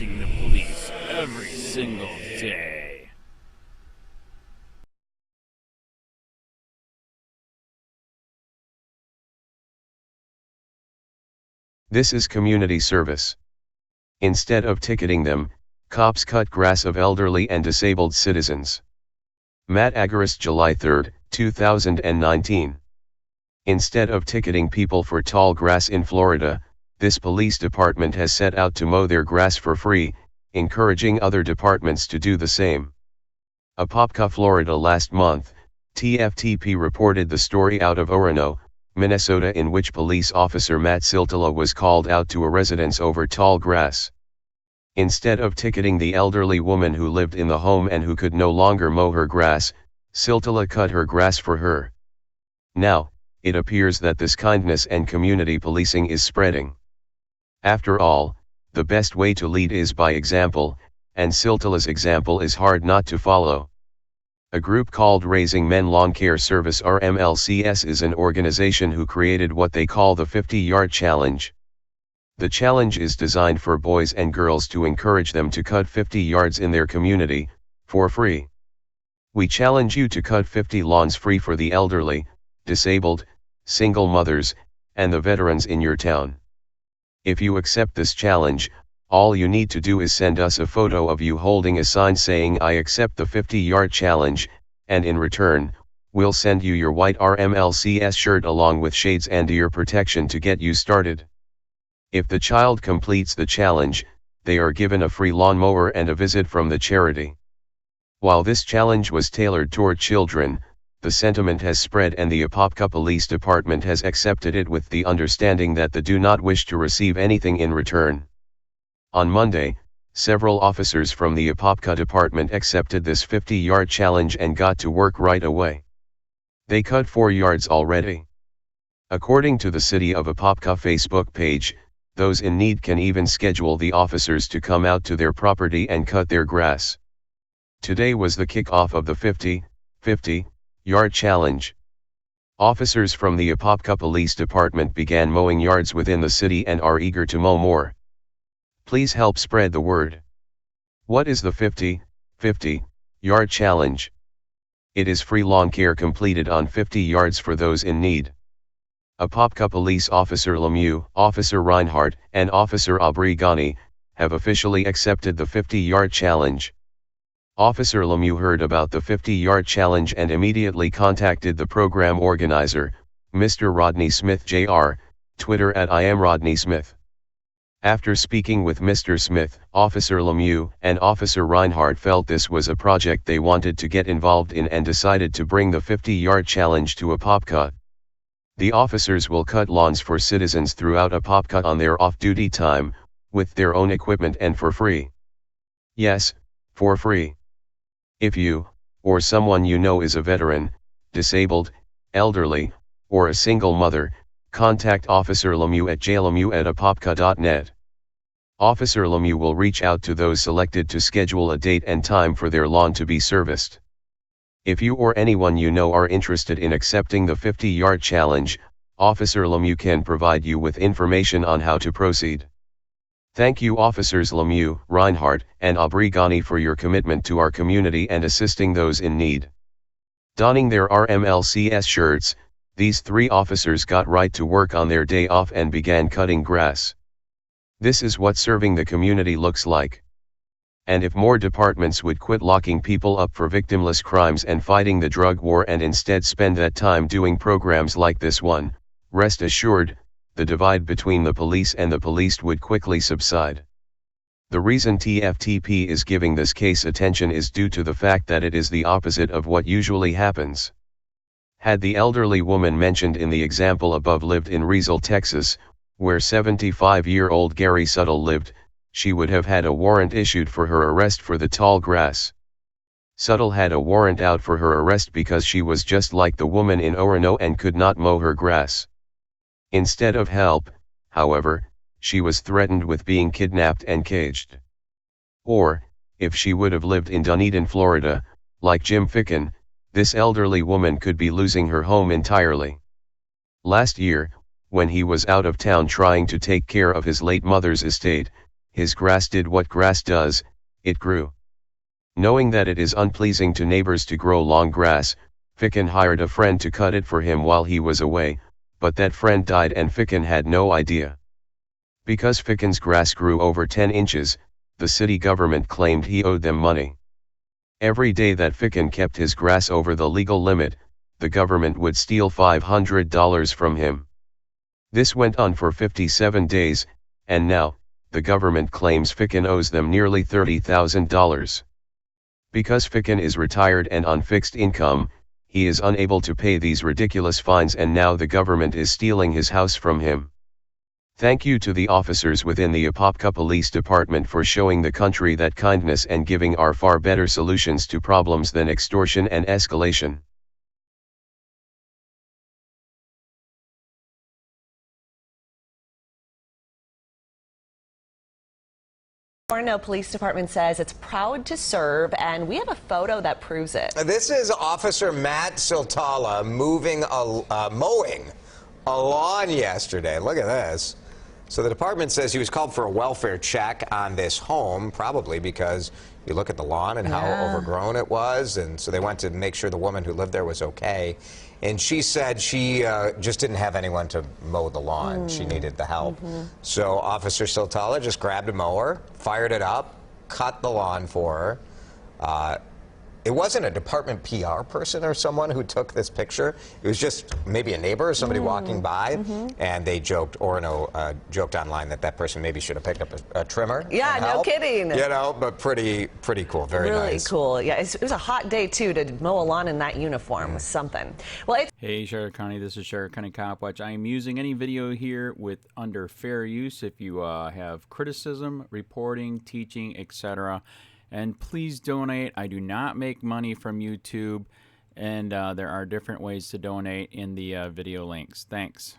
facing the police every single day. This is community service. Instead of ticketing them, cops cut grass of elderly and disabled citizens. Matt Agarist, July 3, 2019. Instead of ticketing people for tall grass in Florida, this police department has set out to mow their grass for free, encouraging other departments to do the same. Apopka, Florida. Last month, TFTP reported the story out of Orono, Minnesota, in which police officer Matt Siltala was called out to a residence over tall grass. Instead of ticketing the elderly woman who lived in the home and who could no longer mow her grass, Siltala cut her grass for her. Now, it appears that this kindness and community policing is spreading. After all, the best way to lead is by example, and Siltala's example is hard not to follow. A group called Raising Men Lawn Care Service RMLCS is an organization who created what they call the 50-yard challenge. The challenge is designed for boys and girls to encourage them to cut 50 yards in their community, for free. We challenge you to cut 50 lawns free for the elderly, disabled, single mothers, and the veterans in your town. If you accept this challenge, all you need to do is send us a photo of you holding a sign saying "I accept the 50-yard challenge," and in return, we'll send you your white RMLCS shirt along with shades and ear protection to get you started. If the child completes the challenge, they are given a free lawnmower and a visit from the charity. While this challenge was tailored toward children, the sentiment has spread and the Apopka Police Department has accepted it with the understanding that they do not wish to receive anything in return. On Monday, several officers from the Apopka Department accepted this 50-yard challenge and got to work right away. They cut 4 yards already. According to the City of Apopka Facebook page, those in need can even schedule the officers to come out to their property and cut their grass. Today was the kickoff of the 50-yard challenge. Officers from the Apopka Police Department began mowing yards within the city and are eager to mow more. Please help spread the word. What is the 50-yard challenge? It is free lawn care completed on 50 yards for those in need. Apopka Police Officer Lemieux, Officer Reinhardt, and Officer Abrigani have officially accepted the 50-yard challenge. Officer Lemieux heard about the 50-yard challenge and immediately contacted the program organizer, Mr. Rodney Smith Jr., Twitter @IamRodneySmith. After speaking with Mr. Smith, Officer Lemieux and Officer Reinhardt felt this was a project they wanted to get involved in and decided to bring the 50-yard challenge to Apopka. The officers will cut lawns for citizens throughout Apopka on their off-duty time, with their own equipment and for free. Yes, for free. If you, or someone you know is a veteran, disabled, elderly, or a single mother, contact Officer Lemieux at jlemieux@apopka.net. Officer Lemieux will reach out to those selected to schedule a date and time for their lawn to be serviced. If you or anyone you know are interested in accepting the 50-yard challenge, Officer Lemieux can provide you with information on how to proceed. Thank you Officers Lemieux, Reinhardt, and Abrigani for your commitment to our community and assisting those in need. Donning their RMLCS shirts, these 3 officers got right to work on their day off and began cutting grass. This is what serving the community looks like. And if more departments would quit locking people up for victimless crimes and fighting the drug war and instead spend that time doing programs like this one, rest assured, the divide between the police and the policed would quickly subside. The reason TFTP is giving this case attention is due to the fact that it is the opposite of what usually happens. Had the elderly woman mentioned in the example above lived in Riesel, Texas, where 75-year-old Gary Suttle lived, she would have had a warrant issued for her arrest for the tall grass. Suttle had a warrant out for her arrest because she was just like the woman in Orono and could not mow her grass. Instead of help, however, she was threatened with being kidnapped and caged. Or, if she would have lived in Dunedin, Florida, like Jim Ficken, this elderly woman could be losing her home entirely. Last year, when he was out of town trying to take care of his late mother's estate, his grass did what grass does, it grew. Knowing that it is unpleasing to neighbors to grow long grass, Ficken hired a friend to cut it for him while he was away, but that friend died and Ficken had no idea. Because Ficken's grass grew over 10 inches, the city government claimed he owed them money. Every day that Ficken kept his grass over the legal limit, the government would steal $500 from him. This went on for 57 days, and now, the government claims Ficken owes them nearly $30,000. Because Ficken is retired and on fixed income, he is unable to pay these ridiculous fines, and now the government is stealing his house from him. Thank you to the officers within the Apopka Police Department for showing the country that kindness and giving are far better solutions to problems than extortion and escalation. Orono Police Department says it's proud to serve, and we have a photo that proves it. This is Officer Matt Siltala mowing a lawn yesterday. Look at this. So the department says he was called for a welfare check on this home, probably because you look at the lawn and how overgrown it was, and so they went to make sure the woman who lived there was okay. And she said she just didn't have anyone to mow the lawn. She needed the help. So Officer Siltala just grabbed a mower, fired it up, cut the lawn for her. It wasn't a department PR person or someone who took this picture. It was just maybe a neighbor or somebody walking by, and they joked, Orono joked online that that person maybe should have picked up a trimmer. Yeah, no kidding. You know, but pretty cool, very nice. Really cool. Yeah, it was a hot day too to mow a lawn in that uniform was something. Well, Hey Sheriff County, this is Sheriff County COPWATCH. I am using any video here with under fair use if you have criticism, reporting, teaching, etc. And please donate. I do not make money from YouTube, and there are different ways to donate in the video links. Thanks.